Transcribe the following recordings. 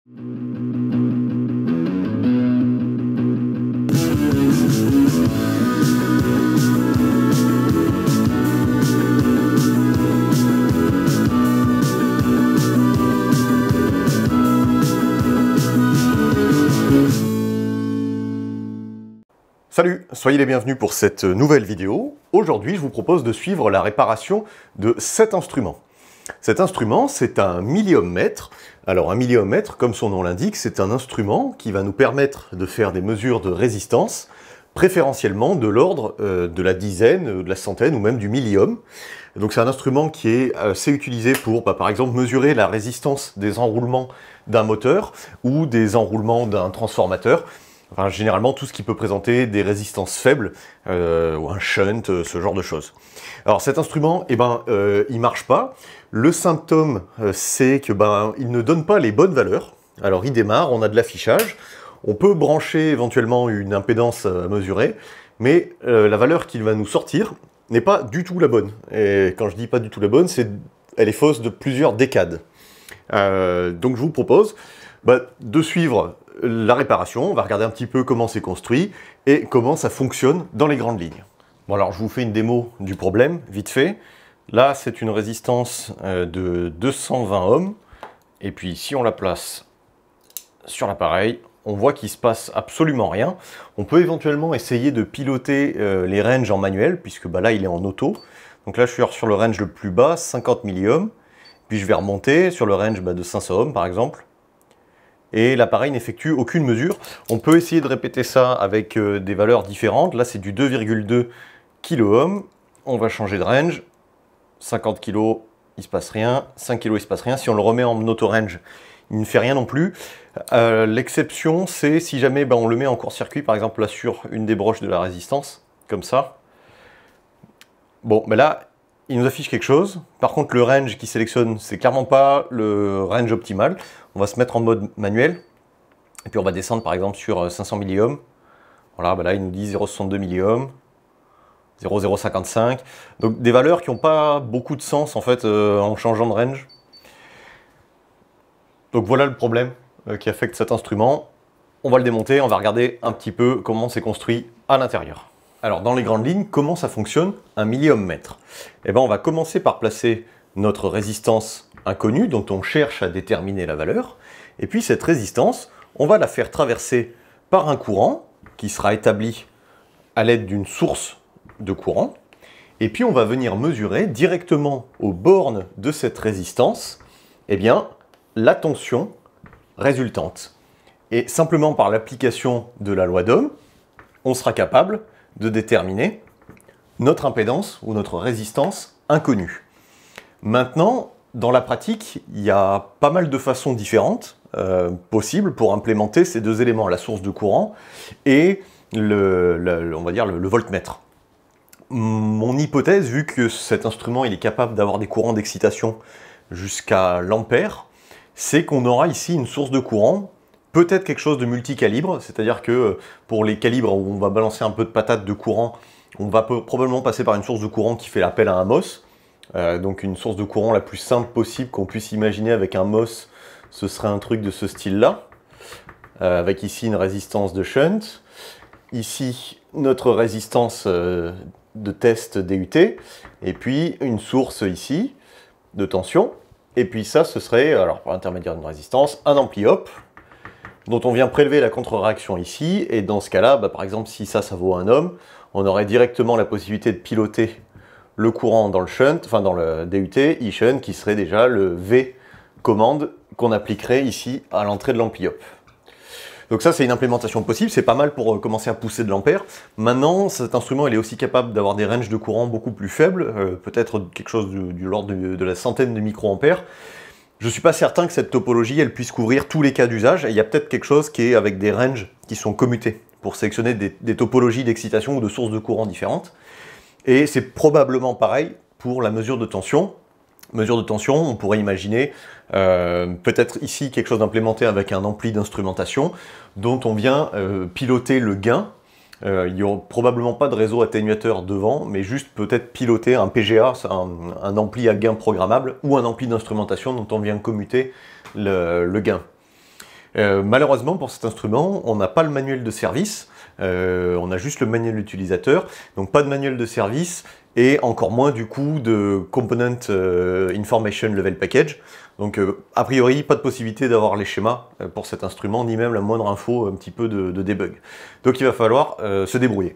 Salut, soyez les bienvenus pour cette nouvelle vidéo. Aujourd'hui, je vous propose de suivre la réparation de cet instrument. Cet instrument, c'est un milliomètre. Alors un milliomètre, comme son nom l'indique, c'est un instrument qui va nous permettre de faire des mesures de résistance, préférentiellement de l'ordre de la dizaine, de la centaine ou même du millium. Donc c'est un instrument qui est assez utilisé pour, par exemple, mesurer la résistance des enroulements d'un moteur ou des enroulements d'un transformateur. Enfin, généralement, tout ce qui peut présenter des résistances faibles, ou un shunt, ce genre de choses. Alors cet instrument, il marche pas. Le symptôme, c'est que il ne donne pas les bonnes valeurs. Alors il démarre, on a de l'affichage, on peut brancher éventuellement une impédance à mesurer, mais la valeur qu'il va nous sortir n'est pas du tout la bonne. Et quand je dis pas du tout la bonne, elle est fausse de plusieurs décades. Donc je vous propose de suivre la réparation, on va regarder un petit peu comment c'est construit et comment ça fonctionne dans les grandes lignes. Bon alors je vous fais une démo du problème, vite fait. Là c'est une résistance de 220 ohms, et puis si on la place sur l'appareil, on voit qu'il ne se passe absolument rien. On peut éventuellement essayer de piloter les ranges en manuel, puisque là il est en auto. Donc là je suis sur le range le plus bas, 50 milliohms, puis je vais remonter sur le range de 500 ohms par exemple. Et l'appareil n'effectue aucune mesure. On peut essayer de répéter ça avec des valeurs différentes. Là, c'est du 2,2 kOhm. On va changer de range. 50 kg, il ne se passe rien. 5 kg, il ne se passe rien. Si on le remet en auto-range, il ne fait rien non plus. L'exception, c'est si jamais on le met en court-circuit, par exemple là sur une des broches de la résistance, comme ça. Bon, là, il nous affiche quelque chose. Par contre, le range qu'il sélectionne, c'est clairement pas le range optimal. On va se mettre en mode manuel. Et puis on va descendre par exemple sur 500 milliohms. Voilà, là il nous dit 0,62 milliohms, 0,055. Donc des valeurs qui n'ont pas beaucoup de sens en fait en changeant de range. Donc voilà le problème qui affecte cet instrument. On va le démonter, on va regarder un petit peu comment c'est construit à l'intérieur. Alors dans les grandes lignes, comment ça fonctionne un milliomètre? On va commencer par placer notre résistance inconnue dont on cherche à déterminer la valeur. Et puis cette résistance, on va la faire traverser par un courant qui sera établi à l'aide d'une source de courant. Et puis on va venir mesurer directement aux bornes de cette résistance la tension résultante. Et simplement par l'application de la loi d'Ohm, on sera capable de déterminer notre impédance ou notre résistance inconnue. Maintenant, dans la pratique, il y a pas mal de façons différentes possibles pour implémenter ces deux éléments, la source de courant et on va dire le voltmètre. Mon hypothèse, vu que cet instrument il est capable d'avoir des courants d'excitation jusqu'à l'ampère, c'est qu'on aura ici une source de courant, peut-être quelque chose de multicalibre, c'est-à-dire que pour les calibres où on va balancer un peu de patate de courant, on va probablement passer par une source de courant qui fait appel à un MOS. Donc une source de courant la plus simple possible qu'on puisse imaginer avec un MOS, ce serait un truc de ce style-là, avec ici une résistance de shunt, ici notre résistance de test DUT, et puis une source ici de tension, et puis ça ce serait, alors par l'intermédiaire d'une résistance, un ampli op, dont on vient prélever la contre-réaction ici, et dans ce cas-là, par exemple si ça vaut 1 ohm, on aurait directement la possibilité de piloter le courant dans le shunt, enfin dans le DUT, e-shunt, qui serait déjà le V commande qu'on appliquerait ici à l'entrée de l'ampli op. Donc ça c'est une implémentation possible, c'est pas mal pour commencer à pousser de l'ampère. Maintenant cet instrument il est aussi capable d'avoir des ranges de courant beaucoup plus faibles, peut-être quelque chose de l'ordre de la centaine de microampères. Je ne suis pas certain que cette topologie elle puisse couvrir tous les cas d'usage, et il y a peut-être quelque chose qui est avec des ranges qui sont commutés pour sélectionner des topologies d'excitation ou de sources de courant différentes. Et c'est probablement pareil pour la mesure de tension. Mesure de tension, on pourrait imaginer peut-être ici quelque chose d'implémenté avec un ampli d'instrumentation dont on vient piloter le gain. Il n'y aura probablement pas de réseau atténuateur devant, mais juste peut-être piloter un PGA, un ampli à gain programmable, ou un ampli d'instrumentation dont on vient commuter le gain. Malheureusement, pour cet instrument, on n'a pas le manuel de service, on a juste le manuel utilisateur, donc pas de manuel de service, et encore moins du coup de Component Information Level Package. Donc a priori, pas de possibilité d'avoir les schémas pour cet instrument, ni même la moindre info un petit peu de debug. Donc il va falloir se débrouiller.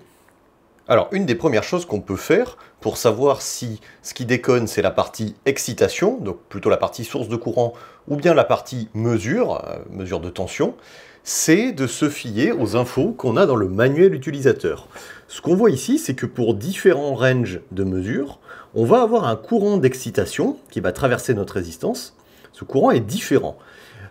Alors, une des premières choses qu'on peut faire pour savoir si ce qui déconne c'est la partie excitation, donc plutôt la partie source de courant, ou bien la partie mesure, mesure de tension, c'est de se fier aux infos qu'on a dans le manuel utilisateur. Ce qu'on voit ici, c'est que pour différents ranges de mesure, on va avoir un courant d'excitation qui va traverser notre résistance. Ce courant est différent.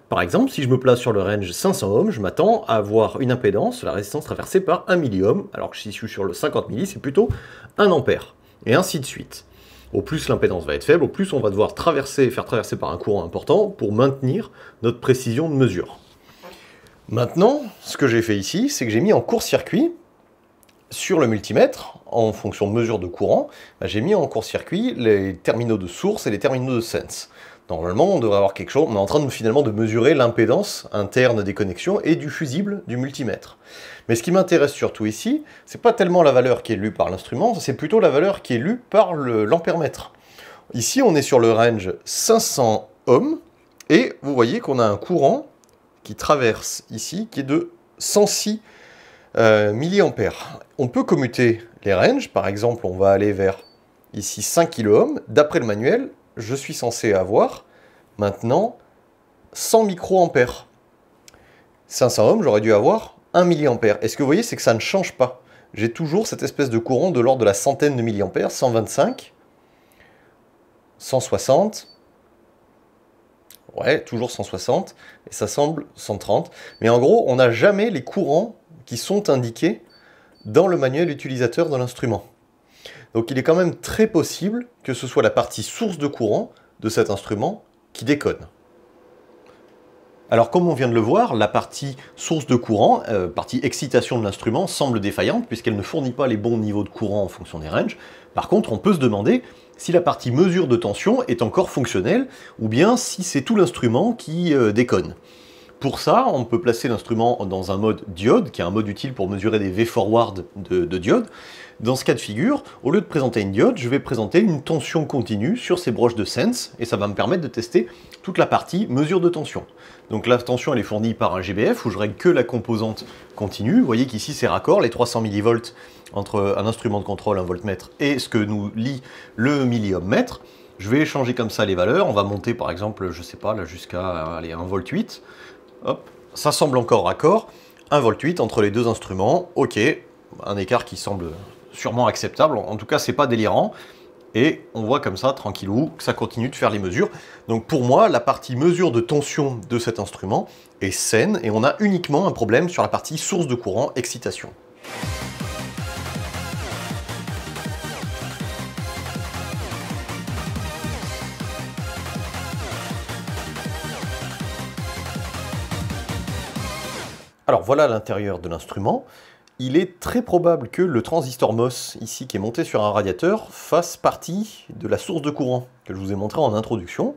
Par exemple, si je me place sur le range 500 ohms, je m'attends à avoir une impédance, la résistance traversée par 1 milliohm, alors que si je suis sur le 50 milli, c'est plutôt 1 ampère, et ainsi de suite. Au plus l'impédance va être faible, au plus on va devoir faire traverser par un courant important pour maintenir notre précision de mesure. Maintenant, ce que j'ai fait ici, c'est que j'ai mis en court-circuit, sur le multimètre, en fonction de mesure de courant, j'ai mis en court-circuit les terminaux de source et les terminaux de sense. Normalement, on devrait avoir quelque chose, on est en train finalement de mesurer l'impédance interne des connexions et du fusible du multimètre. Mais ce qui m'intéresse surtout ici, c'est pas tellement la valeur qui est lue par l'instrument, c'est plutôt la valeur qui est lue par l'ampèremètre. Ici, on est sur le range 500 ohms, et vous voyez qu'on a un courant qui traverse ici, qui est de 106 milliampères. On peut commuter les ranges, par exemple, on va aller vers ici 5 kOhm. D'après le manuel, je suis censé avoir maintenant 100 microampères. 500 ohms, j'aurais dû avoir 1 milliampère. Et ce que vous voyez, c'est que ça ne change pas. J'ai toujours cette espèce de courant de l'ordre de la centaine de milliampères, 125, 160, ouais, toujours 160, et ça semble 130. Mais en gros, on n'a jamais les courants qui sont indiqués dans le manuel utilisateur de l'instrument. Donc il est quand même très possible que ce soit la partie source de courant de cet instrument qui déconne. Alors comme on vient de le voir, la partie source de courant, partie excitation de l'instrument, semble défaillante puisqu'elle ne fournit pas les bons niveaux de courant en fonction des ranges. Par contre, on peut se demander si la partie mesure de tension est encore fonctionnelle ou bien si c'est tout l'instrument qui déconne. Pour ça, on peut placer l'instrument dans un mode diode, qui est un mode utile pour mesurer des V-forward de diode. Dans ce cas de figure, au lieu de présenter une diode, je vais présenter une tension continue sur ces broches de sense, et ça va me permettre de tester toute la partie mesure de tension. Donc la tension elle est fournie par un GBF, où je règle que la composante continue. Vous voyez qu'ici c'est raccord, les 300 mV entre un instrument de contrôle, un voltmètre, et ce que nous lit le milliohmmètre. Je vais échanger comme ça les valeurs, on va monter par exemple, je sais pas, là jusqu'à 1,8 V. Hop, ça semble encore raccord, 1,8 V entre les deux instruments, ok, un écart qui semble sûrement acceptable, en tout cas c'est pas délirant, et on voit comme ça, tranquillou, que ça continue de faire les mesures. Donc pour moi, la partie mesure de tension de cet instrument est saine, et on a uniquement un problème sur la partie source de courant, excitation. Alors voilà l'intérieur de l'instrument. Il est très probable que le transistor MOS, ici, qui est monté sur un radiateur, fasse partie de la source de courant que je vous ai montré en introduction.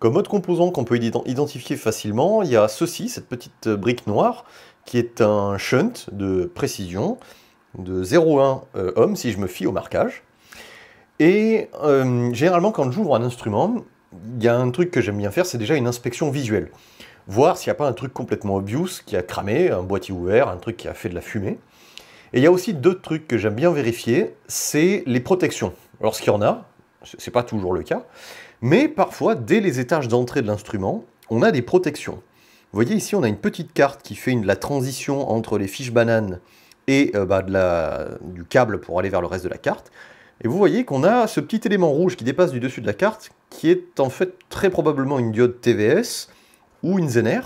Comme autre composant qu'on peut identifier facilement, il y a ceci, cette petite brique noire, qui est un shunt de précision de 0,1 ohm, si je me fie au marquage. Et généralement, quand j'ouvre un instrument, il y a un truc que j'aime bien faire, c'est déjà une inspection visuelle. Voir s'il n'y a pas un truc complètement obvious qui a cramé, un boîtier ouvert, un truc qui a fait de la fumée. Et il y a aussi d'autres trucs que j'aime bien vérifier, c'est les protections. Lorsqu'il y en a, c'est pas toujours le cas, mais parfois, dès les étages d'entrée de l'instrument, on a des protections. Vous voyez ici, on a une petite carte qui fait la transition entre les fiches bananes et du câble pour aller vers le reste de la carte. Et vous voyez qu'on a ce petit élément rouge qui dépasse du dessus de la carte, qui est en fait très probablement une diode TVS, ou une Zener,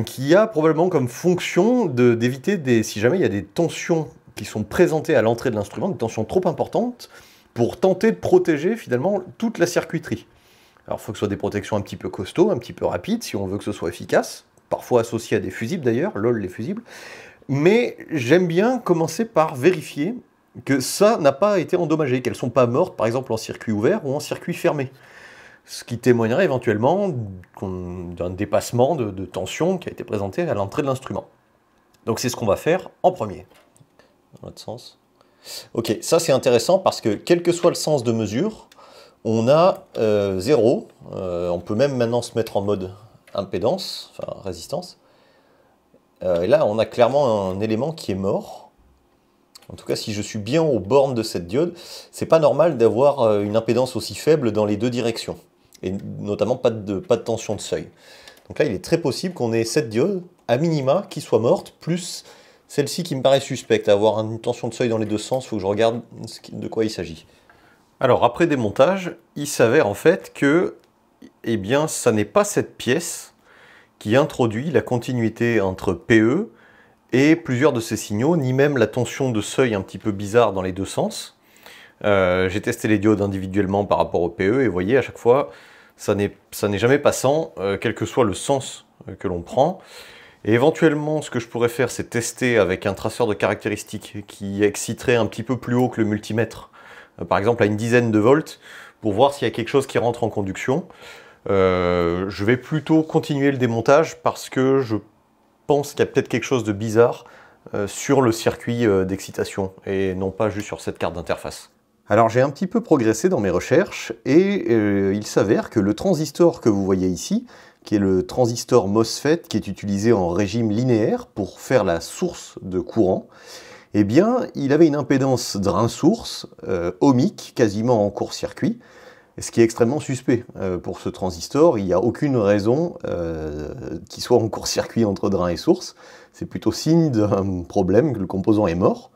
qui a probablement comme fonction d'éviter, si jamais il y a des tensions qui sont présentées à l'entrée de l'instrument, des tensions trop importantes, pour tenter de protéger finalement toute la circuiterie. Alors il faut que ce soit des protections un petit peu costauds, un petit peu rapides, si on veut que ce soit efficace, parfois associé à des fusibles d'ailleurs, lol les fusibles, mais j'aime bien commencer par vérifier que ça n'a pas été endommagé, qu'elles ne sont pas mortes par exemple en circuit ouvert ou en circuit fermé. ce qui témoignerait éventuellement d'un dépassement de tension qui a été présenté à l'entrée de l'instrument. Donc c'est ce qu'on va faire en premier. Dans l'autre sens. Ok, ça c'est intéressant parce que quel que soit le sens de mesure, on a 0. On peut même maintenant se mettre en mode impédance, enfin résistance. Et là, on a clairement un élément qui est mort. En tout cas, si je suis bien aux bornes de cette diode, c'est pas normal d'avoir une impédance aussi faible dans les deux directions. Et notamment pas de tension de seuil. Donc là, il est très possible qu'on ait cette diode, à minima, qui soit morte, plus celle-ci qui me paraît suspecte. Avoir une tension de seuil dans les deux sens, il faut que je regarde de quoi il s'agit. Alors, après démontage, il s'avère en fait que, eh bien, ça n'est pas cette pièce qui introduit la continuité entre PE et plusieurs de ces signaux, ni même la tension de seuil un petit peu bizarre dans les deux sens. J'ai testé les diodes individuellement par rapport au PE, et vous voyez, à chaque fois, ça n'est jamais passant, quel que soit le sens que l'on prend. Et éventuellement, ce que je pourrais faire, c'est tester avec un traceur de caractéristiques qui exciterait un petit peu plus haut que le multimètre, par exemple à une dizaine de volts, pour voir s'il y a quelque chose qui rentre en conduction. Je vais plutôt continuer le démontage parce que je pense qu'il y a peut-être quelque chose de bizarre sur le circuit d'excitation et non pas juste sur cette carte d'interface. Alors j'ai un petit peu progressé dans mes recherches et il s'avère que le transistor que vous voyez ici, qui est le transistor MOSFET qui est utilisé en régime linéaire pour faire la source de courant, eh bien il avait une impédance drain-source ohmique quasiment en court-circuit. Ce qui est extrêmement suspect pour ce transistor. Il n'y a aucune raison qu'il soit en court-circuit entre drain et source. C'est plutôt signe d'un problème, que le composant est mort.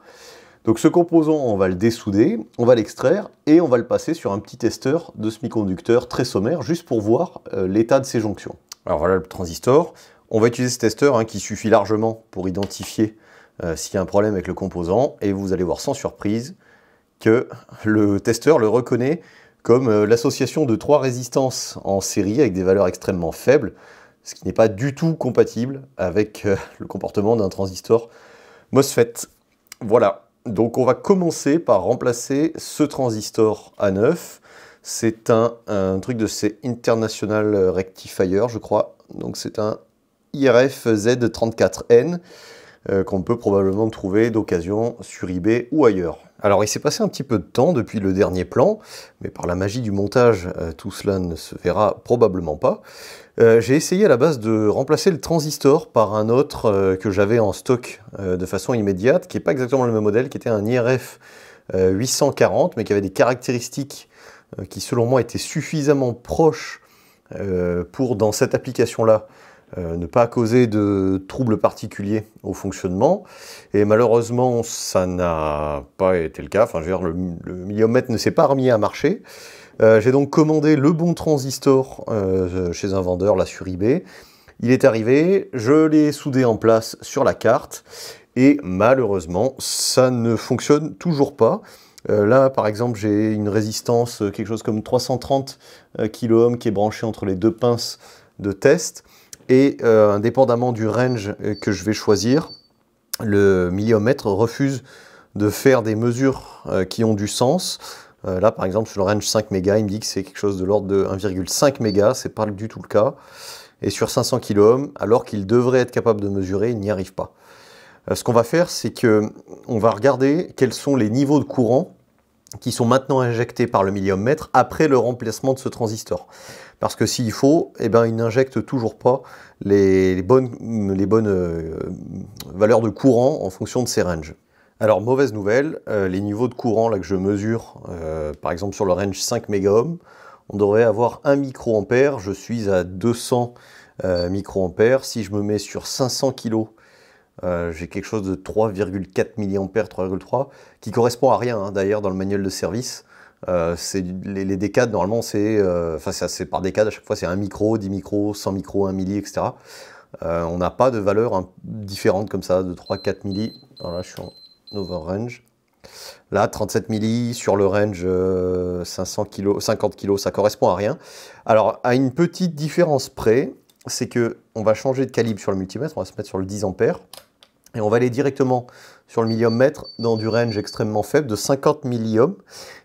Donc ce composant, on va le dessouder, on va l'extraire et on va le passer sur un petit testeur de semi-conducteur très sommaire, juste pour voir l'état de ses jonctions. Alors voilà le transistor. On va utiliser ce testeur qui suffit largement pour identifier s'il y a un problème avec le composant. Et vous allez voir sans surprise que le testeur le reconnaît comme l'association de 3 résistances en série avec des valeurs extrêmement faibles, ce qui n'est pas du tout compatible avec le comportement d'un transistor MOSFET. Voilà, donc on va commencer par remplacer ce transistor A9. C'est un truc de ces International Rectifier, je crois. Donc c'est un IRF Z34N qu'on peut probablement trouver d'occasion sur eBay ou ailleurs. Alors il s'est passé un petit peu de temps depuis le dernier plan, mais par la magie du montage, tout cela ne se verra probablement pas. J'ai essayé à la base de remplacer le transistor par un autre que j'avais en stock de façon immédiate, qui n'est pas exactement le même modèle, qui était un IRF 840, mais qui avait des caractéristiques qui selon moi étaient suffisamment proches pour, dans cette application-là, ne pas causer de troubles particuliers au fonctionnement. Et malheureusement, ça n'a pas été le cas. Enfin, je veux dire, le milliomètre ne s'est pas remis à marcher. J'ai donc commandé le bon transistor chez un vendeur là sur eBay. Il est arrivé, je l'ai soudé en place sur la carte et malheureusement, ça ne fonctionne toujours pas. Là, par exemple, j'ai une résistance, quelque chose comme 330 kΩ qui est branchée entre les deux pinces de test. Et indépendamment du range que je vais choisir, le milliomètre refuse de faire des mesures qui ont du sens. Là, par exemple, sur le range 5 mégas, il me dit que c'est quelque chose de l'ordre de 1,5 mégas, c'est pas du tout le cas. Et sur 500 kΩ, alors qu'il devrait être capable de mesurer, il n'y arrive pas. Ce qu'on va faire, c'est qu'on va regarder quels sont les niveaux de courant qui sont maintenant injectés par le milliomètre après le remplacement de ce transistor. Parce que s'il faut, eh ben, il n'injecte toujours pas les bonnes valeurs de courant en fonction de ces ranges. Alors, mauvaise nouvelle, les niveaux de courant là, que je mesure, par exemple sur le range 5 mégaohms, on devrait avoir 1 microampère, je suis à 200 microampères. Si je me mets sur 500 kg, j'ai quelque chose de 3,4 mA, 3,3, qui correspond à rien d'ailleurs dans le manuel de service. Les décades, normalement, c'est par décade, à chaque fois c'est 1 micro, 10 micros, 100 micros, 1 milli, etc. On n'a pas de valeur différente comme ça, de 3-4 milli. Alors là, je suis en overrange. Là, 37 milli sur le range 500 kg, 50 kg, ça correspond à rien. Alors, à une petite différence près, c'est qu'on va changer de calibre sur le multimètre, on va se mettre sur le 10 ampères. Et on va aller directement sur le milliomètre dans du range extrêmement faible de 50 milliohms.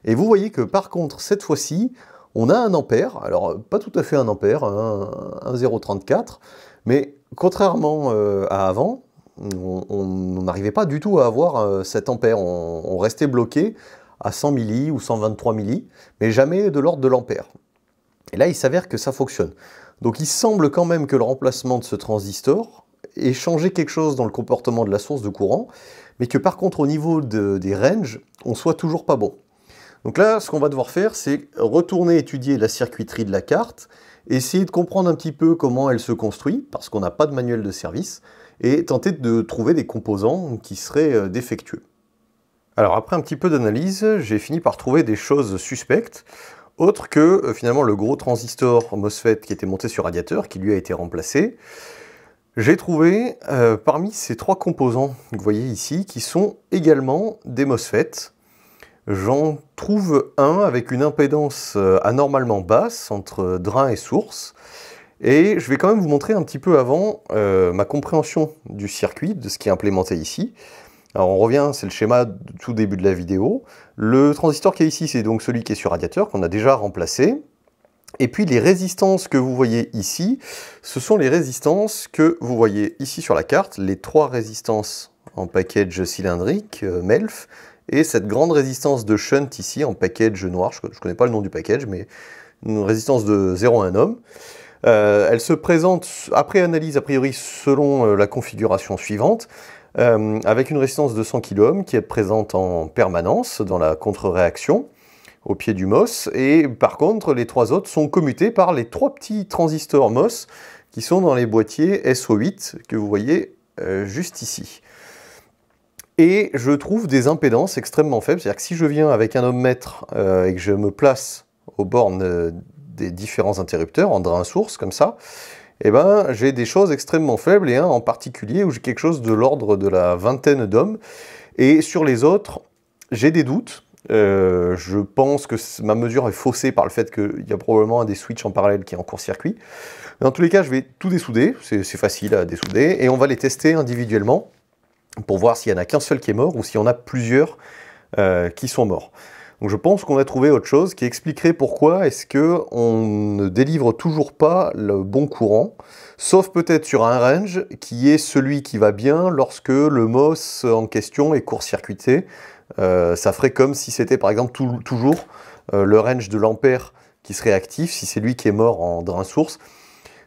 Et vous voyez que par contre, cette fois-ci, on a 1 ampère, alors pas tout à fait 1 ampère, 1,034, mais contrairement à avant, on n'arrivait pas du tout à avoir 7 ampères, on restait bloqué à 100 milli ou 123 milli, mais jamais de l'ordre de l'ampère. Et là, il s'avère que ça fonctionne. Donc il semble quand même que le remplacement de ce transistor ait changé quelque chose dans le comportement de la source de courant, mais que par contre au niveau des ranges, on soit toujours pas bon. Donc là, ce qu'on va devoir faire, c'est retourner étudier la circuiterie de la carte, essayer de comprendre un petit peu comment elle se construit, parce qu'on n'a pas de manuel de service, et tenter de trouver des composants qui seraient défectueux. Alors après un petit peu d'analyse, j'ai fini par trouver des choses suspectes, autres que finalement le gros transistor MOSFET qui était monté sur radiateur, qui lui a été remplacé. J'ai trouvé parmi ces 3 composants que vous voyez ici, qui sont également des MOSFET. J'en trouve un avec une impédance anormalement basse entre drain et source. Et je vais quand même vous montrer un petit peu avant ma compréhension du circuit, de ce qui est implémenté ici. Alors on revient, c'est le schéma de tout début de la vidéo. Le transistor qui est ici, c'est donc celui qui est sur radiateur, qu'on a déjà remplacé. Et puis les résistances que vous voyez ici, ce sont les résistances que vous voyez ici sur la carte, les 3 résistances en package cylindrique, MELF, et cette grande résistance de shunt ici en package noir, je ne connais pas le nom du package, mais une résistance de 0,1 ohm. Elle se présente, après analyse a priori selon la configuration suivante, avec une résistance de 100 kΩ qui est présente en permanence dans la contre-réaction au pied du MOS, et par contre les 3 autres sont commutés par les 3 petits transistors MOS qui sont dans les boîtiers SO8 que vous voyez juste ici. Et je trouve des impédances extrêmement faibles, c'est-à-dire que si je viens avec un ohmmètre et que je me place aux bornes des différents interrupteurs en drain source comme ça, eh ben, j'ai des choses extrêmement faibles, et un en particulier où j'ai quelque chose de l'ordre de la vingtaine d'ohms, et sur les autres, j'ai des doutes. Je pense que ma mesure est faussée par le fait qu'il y a probablement un des switches en parallèle qui est en court-circuit. Dans tous les cas, je vais tout dessouder, c'est facile à dessouder, et on va les tester individuellement pour voir s'il n'y en a qu'un seul qui est mort ou s'il y en a plusieurs qui sont morts. Donc je pense qu'on a trouvé autre chose qui expliquerait pourquoi est-ce qu'on ne délivre toujours pas le bon courant, sauf peut-être sur un range qui est celui qui va bien lorsque le MOS en question est court-circuité. Ça ferait comme si c'était par exemple toujours le range de l'ampère qui serait actif, si c'est lui qui est mort en drain source.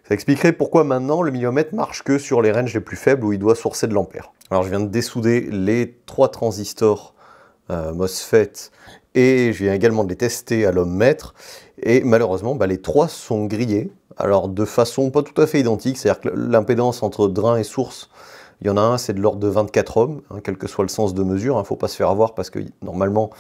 Ça expliquerait pourquoi maintenant le milliomètre marche que sur les ranges les plus faibles où il doit sourcer de l'ampère. Alors je viens de dessouder les 3 transistors MOSFET, et je viens également de les tester à l'ohmmètre, et malheureusement les 3 sont grillés, alors de façon pas tout à fait identique, c'est-à-dire que l'impédance entre drain et source, il y en a un c'est de l'ordre de 24 ohms, quel que soit le sens de mesure, il ne faut pas se faire avoir parce que normalement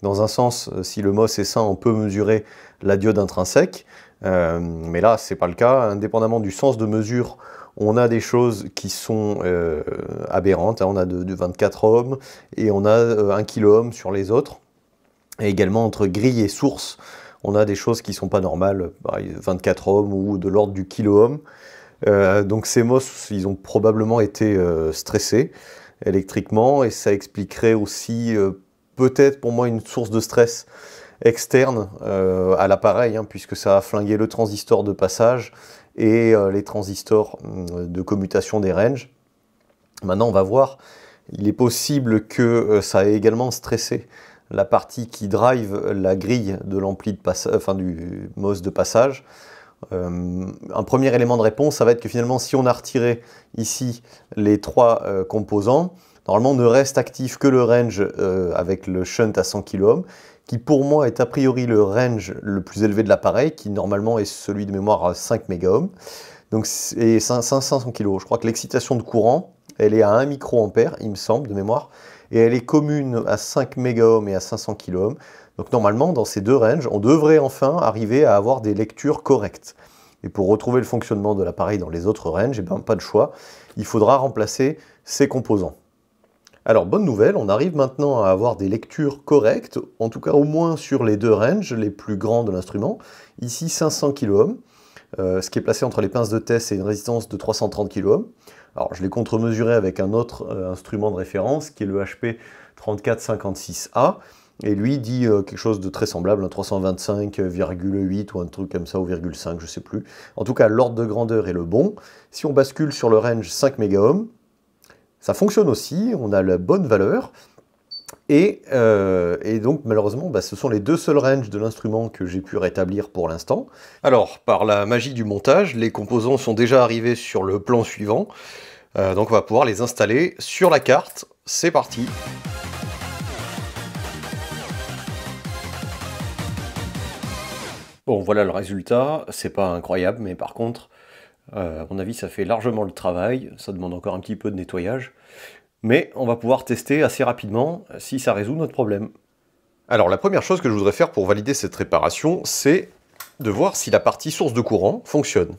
dans un sens, si le MOS est sain, on peut mesurer la diode intrinsèque, mais là c'est pas le cas, indépendamment du sens de mesure. On a des choses qui sont aberrantes, on a de 24 ohms et on a 1 kΩ sur les autres. Et également entre grille et source, on a des choses qui ne sont pas normales, 24 ohms ou de l'ordre du kiloohm. Donc ces MOS, ils ont probablement été stressés électriquement, et ça expliquerait aussi peut-être pour moi une source de stress externe à l'appareil, puisque ça a flingué le transistor de passage et les transistors de commutation des ranges. Maintenant on va voir, il est possible que ça ait également stressé la partie qui drive la grille de l'ampli de passage, enfin du MOS de passage. Un premier élément de réponse, ça va être que finalement si on a retiré ici les 3 composants, normalement ne reste actif que le range avec le shunt à 100 kΩ, qui pour moi est a priori le range le plus élevé de l'appareil, qui normalement est celui de mémoire à 5 MΩ, donc et 500 kg. Je crois que l'excitation de courant, elle est à 1 microampère, il me semble, de mémoire, et elle est commune à 5 MΩ et à 500 kΩ. Donc normalement, dans ces 2 ranges, on devrait enfin arriver à avoir des lectures correctes. Et pour retrouver le fonctionnement de l'appareil dans les autres ranges, pas de choix, il faudra remplacer ces composants. Alors, bonne nouvelle, on arrive maintenant à avoir des lectures correctes, en tout cas au moins sur les 2 ranges les plus grands de l'instrument. Ici, 500 kΩ, ce qui est placé entre les pinces de test et une résistance de 330 kΩ. Alors, je l'ai contre-mesuré avec un autre instrument de référence, qui est le HP 3456A. Et lui dit quelque chose de très semblable, un 325,8 ou un truc comme ça, ou 0,5, je sais plus. En tout cas, l'ordre de grandeur est le bon. Si on bascule sur le range 5 mégaohms, ça fonctionne aussi, on a la bonne valeur. Et donc, malheureusement, ce sont les deux seuls ranges de l'instrument que j'ai pu rétablir pour l'instant. Alors, par la magie du montage, les composants sont déjà arrivés sur le plan suivant. Donc, on va pouvoir les installer sur la carte. C'est parti! Bon, voilà le résultat. C'est pas incroyable, mais par contre, à mon avis, ça fait largement le travail. Ça demande encore un petit peu de nettoyage. Mais on va pouvoir tester assez rapidement si ça résout notre problème. Alors la première chose que je voudrais faire pour valider cette réparation, c'est de voir si la partie source de courant fonctionne.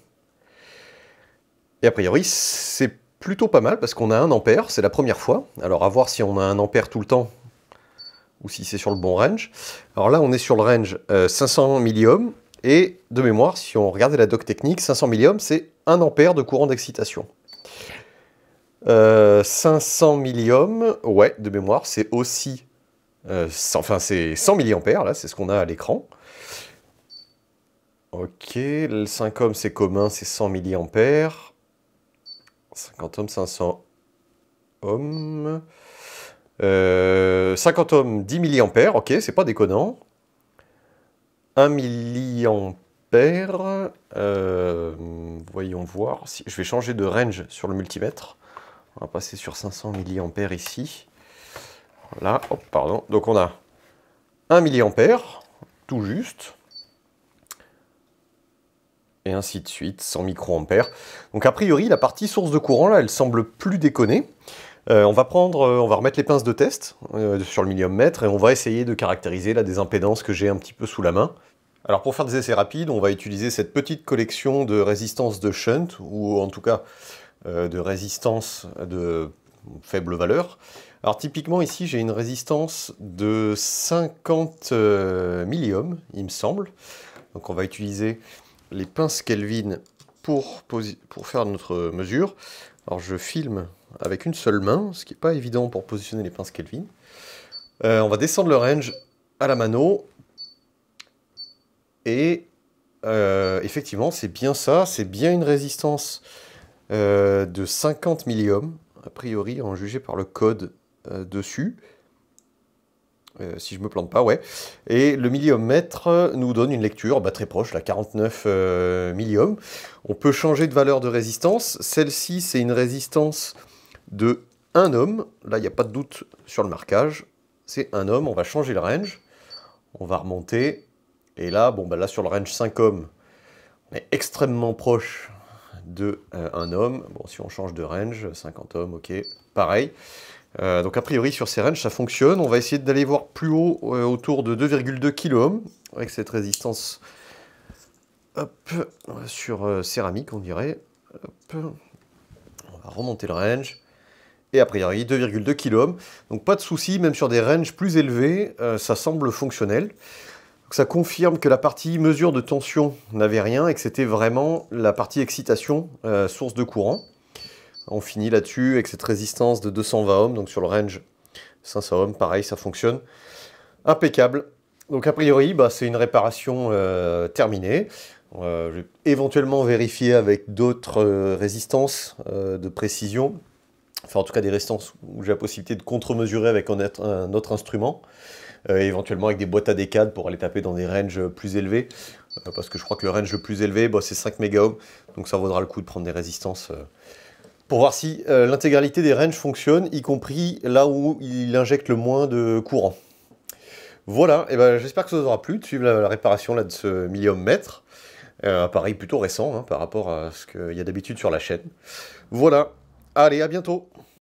Et a priori, c'est plutôt pas mal parce qu'on a 1 ampère, c'est la première fois. Alors à voir si on a 1 ampère tout le temps ou si c'est sur le bon range. Alors là, on est sur le range 500 milliohms. Et de mémoire, si on regardait la doc technique, 500 milliohms, c'est 1 ampère de courant d'excitation. 500 milliohms, ouais, de mémoire, c'est aussi... c'est 100 milliampères, là, c'est ce qu'on a à l'écran. Ok, le 5 ohms, c'est commun, c'est 100 milliampères. 50 ohms, 500 ohms. 50 ohms, 10 milliampères, ok, c'est pas déconnant. 1 milliampère, voyons voir, si je vais changer de range sur le multimètre. On va passer sur 500 milliampères ici. Voilà, hop, pardon. Donc on a 1 milliampère, tout juste. Et ainsi de suite, 100 microampères. Donc a priori, la partie source de courant, là, elle semble plus déconner. On va remettre les pinces de test sur le million-mètre et on va essayer de caractériser là, des impédances que j'ai un petit peu sous la main. Alors pour faire des essais rapides, on va utiliser cette petite collection de résistances de shunt, ou en tout cas de résistance de faible valeur. Alors typiquement ici j'ai une résistance de 50 milliohms, il me semble. Donc on va utiliser les pinces Kelvin pour faire notre mesure. Alors je filme avec une seule main, ce qui n'est pas évident pour positionner les pinces Kelvin. On va descendre le range à la mano. Et effectivement, c'est bien ça, c'est bien une résistance de 50 milliohms, a priori, en jugé par le code dessus. Si je me plante pas, ouais. Et le million-mètre nous donne une lecture très proche, la 49 milliohms. On peut changer de valeur de résistance. Celle-ci, c'est une résistance de 1 ohm. Là, il n'y a pas de doute sur le marquage. C'est 1 ohm. On va changer le range. On va remonter. Et là, là sur le range 5 ohms, on est extrêmement proche de 1 ohm. Bon, si on change de range, 50 ohms, ok, pareil. Donc a priori sur ces ranges ça fonctionne. On va essayer d'aller voir plus haut, autour de 2,2 kOhm, avec cette résistance sur céramique on dirait. Hop. On va remonter le range. Et a priori 2,2 kOhm. Donc pas de souci, même sur des ranges plus élevés, ça semble fonctionnel. Donc, ça confirme que la partie mesure de tension n'avait rien et que c'était vraiment la partie excitation, source de courant. On finit là-dessus avec cette résistance de 220 ohms, donc sur le range 500 ohms, pareil, ça fonctionne. Impeccable. Donc a priori, c'est une réparation terminée. Je vais éventuellement vérifier avec d'autres résistances de précision. Enfin, en tout cas, des résistances où j'ai la possibilité de contre-mesurer avec un autre instrument. Éventuellement avec des boîtes à décades pour aller taper dans des ranges plus élevés. Parce que je crois que le range le plus élevé, c'est 5 mégaohms. Donc ça vaudra le coup de prendre des résistances pour voir si l'intégralité des ranges fonctionne, y compris là où il injecte le moins de courant. Voilà, et j'espère que ça vous aura plu de suivre la réparation là, de ce million-mètre. Appareil plutôt récent par rapport à ce qu'il y a d'habitude sur la chaîne. Voilà, allez, à bientôt!